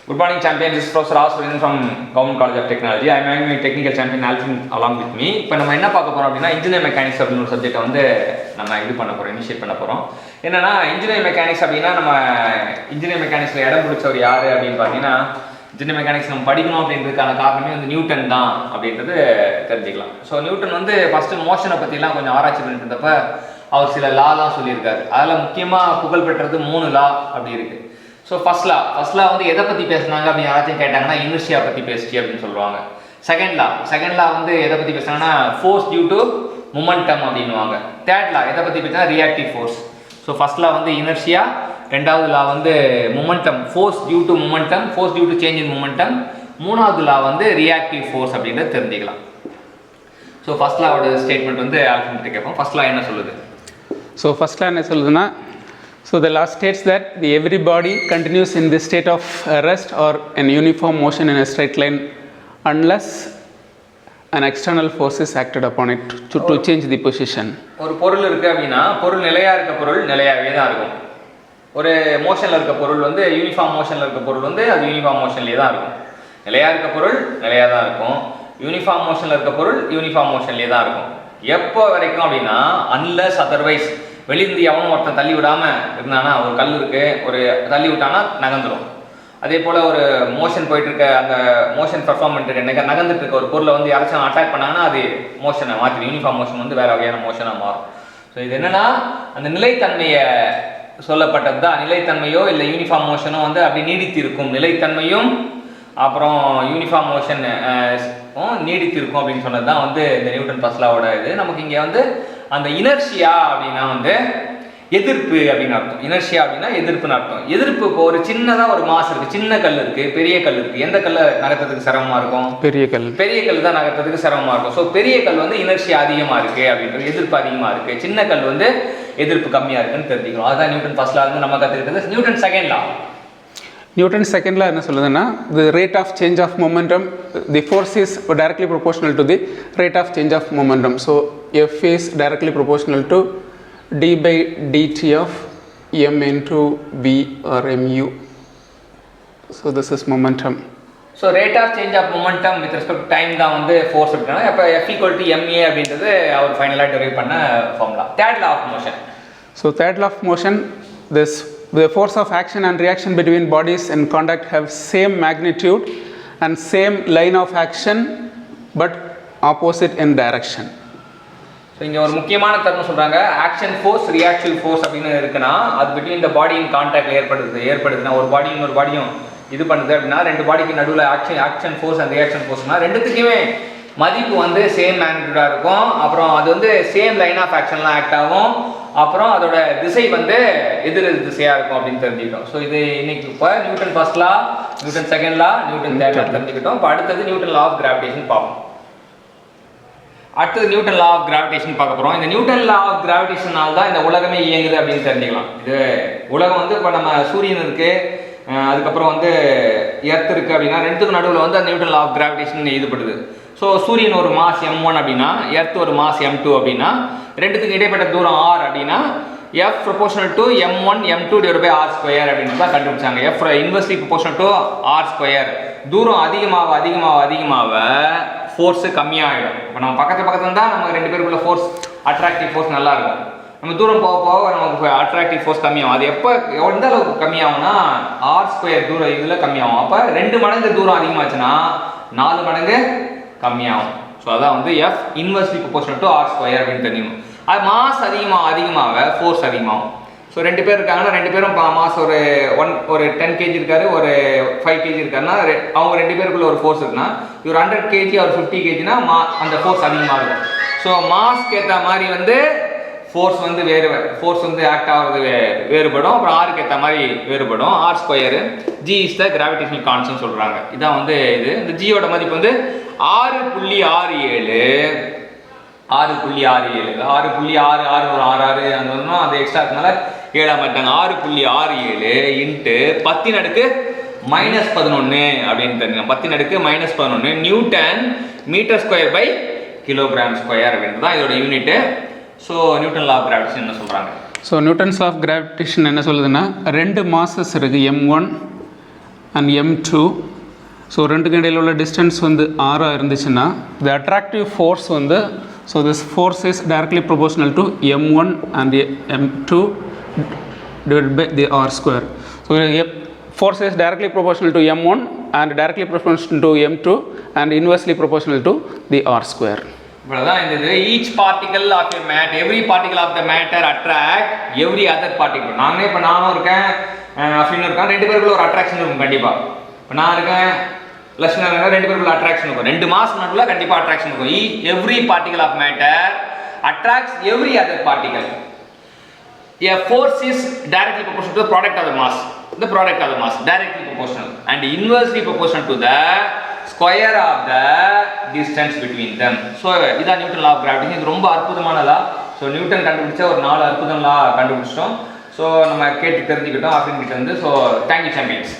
Good morning, champions. This is Professor R. Surendran from Government College of Technology. I am having my technical champion Alvin along with me. இப்போ நம்ம என்ன பார்க்க போறோம் அப்படின்னா engineer mechanics அப்படின்னு ஒரு சப்ஜெக்ட்டை வந்து நம்ம இது பண்ண போறோம், இனிஷியேட் பண்ண போறோம். என்னன்னா இன்ஜினியர் மெக்கானிக்ஸ் அப்படின்னா நம்ம இன்ஜினியர் மெக்கானிக்ஸ்ல இடம் பிடிச்சவர் யாரு அப்படின்னு பார்த்தீங்கன்னா இன்ஜினியர் மெக்கானிக்ஸ் நம்ம படிக்கணும் அப்படின்றதுக்கான காரணமே வந்து நியூட்டன் தான் அப்படின்றது தெரிஞ்சுக்கலாம். ஸோ நியூட்டன் வந்து ஃபர்ஸ்ட் மோஷனை பற்றிலாம் கொஞ்சம் ஆராய்ச்சி பண்ணிட்டு இருந்தப்ப அவர் சில லாலாம் சொல்லியிருக்காரு. அதில் முக்கியமாக புகழ் பெற்றது 3 லா அப்படி இருக்கு. ஸோ ஃபர்ஸ்ட் லா வந்து எதை பற்றி பேசுனாங்க அப்படின்னு யாராச்சும் கேட்டாங்கன்னா இனர்ஷியா பற்றி பேசுச்சு அப்படின்னு சொல்லுவாங்க. செகண்ட் லா வந்து எதை பற்றி பேசுனாங்கன்னா ஃபோர்ஸ் டியூ டு மொமெண்டம் அப்படின்வாங்க. தேர்ட் லா எதை பற்றி பேசினா reactive force. So first law வந்து இனர்ஷியா, ரெண்டாவது லா வந்து momentum, force due to momentum, force due to change in momentum, மூணாவது லா வந்து ரியாக்டிவ் ஃபோர்ஸ் அப்படின்றத தெரிஞ்சுக்கலாம். ஸோ ஃபர்ஸ்ட் லாவோட ஸ்டேட்மெண்ட் வந்து ஆல்ஃபின்ட்டு கேட்போம். ஃபர்ஸ்ட் லா என்ன சொல்லுது? ஸோ ஃபர்ஸ்ட் லா என்ன சொல்லுதுன்னா, so the law states that every body continues in this state of rest or an uniform motion in a straight line unless an external force is acted upon it to change the position. ஒரு பொருள் இருக்கு அப்படின்னா பொருள் நிலையா இருக்க பொருள் நிலையாவே தான் இருக்கும். ஒரு மோஷன்ல இருக்க பொருள் வந்து யூனிஃபார்ம் மோஷன்ல இருக்க பொருள் வந்து அது யூனிஃபார்ம் மோஷன்லயே தான் இருக்கும். நிலையா இருக்க பொருள் நிலையா தான் இருக்கும். யூனிஃபார்ம் மோஷன்ல இருக்க பொருள் யூனிஃபார்ம் மோஷன்லயே தான் இருக்கும். எப்போ வரைக்கும் அப்படின்னா அன்லஸ் அதர்வைஸ் வெளியிருந்து எவனும் ஒருத்தன் தள்ளி விடாமல் இருந்தானா, ஒரு கல் இருக்குது, ஒரு தள்ளி விட்டானா நகர்ந்துடும். அதே போல் ஒரு மோஷன் போயிட்டுருக்க அந்த மோஷன் பெர்ஃபார்மெண்ட் இருக்க நகர்ந்துட்டு இருக்க ஒரு பொருளை வந்து யாராச்சும் அட்டாக் பண்ணாங்கன்னா அது மோஷனை மாற்றி யூனிஃபார்ம் மோஷன் வந்து வேறு வகையான மோஷனாக மாறும். ஸோ இது என்னென்னா அந்த நிலைத்தன்மையை சொல்லப்பட்டது தான். நிலைத்தன்மையோ இல்லை யூனிஃபார்ம் மோஷனோ வந்து அப்படி நீடித்து இருக்கும். நிலைத்தன்மையும் அப்புறம் யூனிஃபார்ம் மோஷன் நீடித்து இருக்கும் அப்படின்னு சொன்னது தான் வந்து இந்த நியூட்டன் ஃபர்ஸ்ட் லாவோட இது. நமக்கு இங்கே வந்து அந்த இனர்ஷியா அப்படின்னா வந்து எதிர்ப்பு அப்படின்னு அர்த்தம். இனர்ஷியா அப்படின்னா எதிர்ப்புன்னு அர்த்தம். எதிர்ப்பு இப்போ ஒரு சின்னதாக ஒரு மாஸ் இருக்குது, சின்ன கல் இருக்குது, பெரிய கல் இருக்குது. எந்த கல்லை நகர்த்துறதுக்கு சிரமமாக இருக்கும்? பெரிய கல் தான் நகர்த்துறதுக்கு சிரமமாக இருக்கும். ஸோ பெரிய கல் வந்து இனர்ஷியா அதிகமாக இருக்குது அப்படின்றது, எதிர்ப்பு அதிகமாக இருக்குது. சின்ன கல் வந்து எதிர்ப்பு கம்மியாக இருக்குன்னு தெரிஞ்சுக்கணும். அதுதான் நியூட்டன் ஃபர்ஸ்ட் லா வந்து நம்ம கற்றுக்கிட்டது. நியூட்டன் செகண்ட் லா என்ன சொல்லுதுன்னா, the rate of change of momentum, the force is directly proportional to the rate of change of momentum. So F is directly proportional to d by dt of m into v or mu. So this is momentum. So rate of change of momentum with respect to time தான் வந்து force இருக்குன்னா அப்போ F equal to ma அப்படின்றது அவர் ஃபைனலாக derive பண்ண formula. Third law of motion. So third law of motion, the force of action and reaction between bodies in contact have same magnitude and same line of action but opposite in direction. So இங்கே ஒரு முக்கியமான தருணம் சொல்கிறாங்க. Action force reactive force அப்படின்னு இருக்குன்னா அது between the பாடி இன் கான்டாக்டில் ஏற்படுதுன்னா ஒரு பாடி இன்னொரு பாடியும் இது பண்ணுது அப்படின்னா ரெண்டு பாடிக்கு நடுவில் ஆக்ஷன் ஃபோர்ஸ் அண்ட் ரியாக்ஷன் ஃபோர்ஸ்னா ரெண்டுத்துக்குமே மதிப்பு வந்து சேம் மேக்னிடியூடாக இருக்கும். அப்புறம் அது வந்து சேம் லைன் ஆஃப் ஆக்ஷன்லாம் ஆக்ட் ஆகும். அப்புறம் அதோட திசை வந்து எதிர் திசையாக இருக்கும் அப்படின்னு தெரிஞ்சுக்கிட்டோம். ஸோ இது இன்னைக்கு இப்போ நியூட்டன் ஃபர்ஸ்ட் லா, Newton second law, Newton third law தெரிஞ்சுக்கிட்டோம். இப்போ அடுத்தது நியூட்டன் லா ஆஃப் கிராவிடேஷன் பார்ப்போம். அடுத்தது நியூட்டன் லா ஆஃப் கிராவிடேஷன் பார்க்க போகிறோம். இந்த நியூட்டன் லா ஆஃப் கிராவிடேஷனால் தான் இந்த உலகமே இயங்குது அப்படின்னு தெரிஞ்சுக்கலாம். இது உலகம் வந்து இப்போ நம்ம சூரியன் இருக்குது, அதுக்கப்புறம் வந்து எர்த் இருக்குது அப்படின்னா ரெண்டுத்துக்கு நடுவில் வந்து அந்த நியூட்டன் லா ஆஃப் கிராவிடேஷன் ஈடுபடுது. ஸோ சூரியன் ஒரு மாஸ் m1 அப்படின்னா எர்த் ஒரு மாஸ் m2 அப்படின்னா ரெண்டுத்துக்கு இடைப்பட்ட தூரம் r அப்படின்னா F proportional to m1 m2 divide by r square அப்படின்னு தான் கண்டுபிடிச்சாங்க. F inversely proportional to r square. தூரம் அதிகமாக ஃபோர்ஸு கம்மியாகிடும். இப்போ நம்ம பக்கத்தில் தான் நம்ம ரெண்டு பேருக்குள்ள ஃபோர்ஸ் அட்ராக்டிவ் ஃபோர்ஸ் நல்லா இருக்கும். நம்ம தூரம் போக நமக்கு அட்ராக்டிவ் ஃபோர்ஸ் கம்மியாகும். அது எப்போ எந்த அளவுக்கு கம்மியாகும்னா r ஸ்கொயர் தூரம் இதில் கம்மியாகும். அப்போ 2 மடங்கு தூரம் அதிகமாச்சுன்னா 4 மடங்கு கம்மியாகும். ஸோ அதான் வந்து F inversely proportional to r square அப்படின்னு தெரியும். அது மாஸ் அதிகமாக ஃபோர்ஸ் அதிகமாகும். ஸோ 2 பேர் இருக்காங்கன்னா 2 பேரும் மாஸ் ஒரு 10 kg இருக்காரு, ஒரு 5 kg இருக்காருன்னா அவங்க 2 பேருக்குள்ள ஒரு ஃபோர்ஸ் இருக்குன்னா இவர் 100 kg ஒரு 50 kgனா அந்த ஃபோர்ஸ் அதிகமாக இருக்கும். ஸோ மாஸ்க்கு ஏற்ற மாதிரி வந்து ஃபோர்ஸ் வந்து ஃபோர்ஸ் வந்து ஆக்ட் ஆகிறது வேறுபடும். அப்புறம் ஆருக்கு ஏற்ற மாதிரி வேறுபடும். r square g is the gravitational constant சொல்கிறாங்க. இதான் வந்து இது. இந்த ஜியோட மதிப்பு வந்து 6.67 6.66 அந்த வந்து அது எக்ஸ்ட்ரா இருக்கனால 7 மாட்டாங்க. 6.67 இன்ட்டு 10⁻⁻11 அப்படின்னு தெரிஞ்சுங்க. 10⁻⁻11 newton metre square by kilogram square அப்படின்றது தான் இதோட unit. So newton law of gravitation என்ன சொல்கிறாங்க? So Newton's law of gravitation என்ன சொல்லுதுன்னா, 2 மாசஸ் இருக்குது m1 and m2. ஸோ ரெண்டுக்கு இடையில் உள்ள டிஸ்டன்ஸ் வந்து ஆறாக இருந்துச்சுன்னா the attractive force வந்து so this force is directly proportional to m1 and m2 divided by the r square. So force is directly proportional to m1 and directly proportional to m2 and inversely proportional to the r square. இவ்வளவுதான் இந்த each particle of a mat every particle of the matter attract every other particle. நானே இப்போ நானும் இருக்கேன் அப்படின்னு இருக்கான், ரெண்டு பேருக்குள்ள ஒரு அட்ராக்ஷன் இருக்கும் கண்டிப்பாக. இப்போ நான் இருக்கேன் லட்சுமணன் இருக்கேன், ரெண்டு பேருக்குள்ள அட்ராக்ஷன் இருக்கும். ரெண்டு மாஸ் நடுவில் கண்டிப்பாக அட்ராக்ஷன் இருக்கும். Every particle of matter attracts every other particle. A force is directly proportional to the product of the mass. The product of the mass directly proportional and inversely proportional to the square of the distance between them. So இதான் Newton law of gravity. இது ரொம்ப அற்புதமான லா. So Newton கண்டுபிடிச்ச ஒரு 4 அற்புதம் லா கண்டுபிடிச்சிட்டோம். So நம்ம கேட்டு தெரிஞ்சுக்கிட்டோம் அப்படின்னு வந்து. So thank you champions.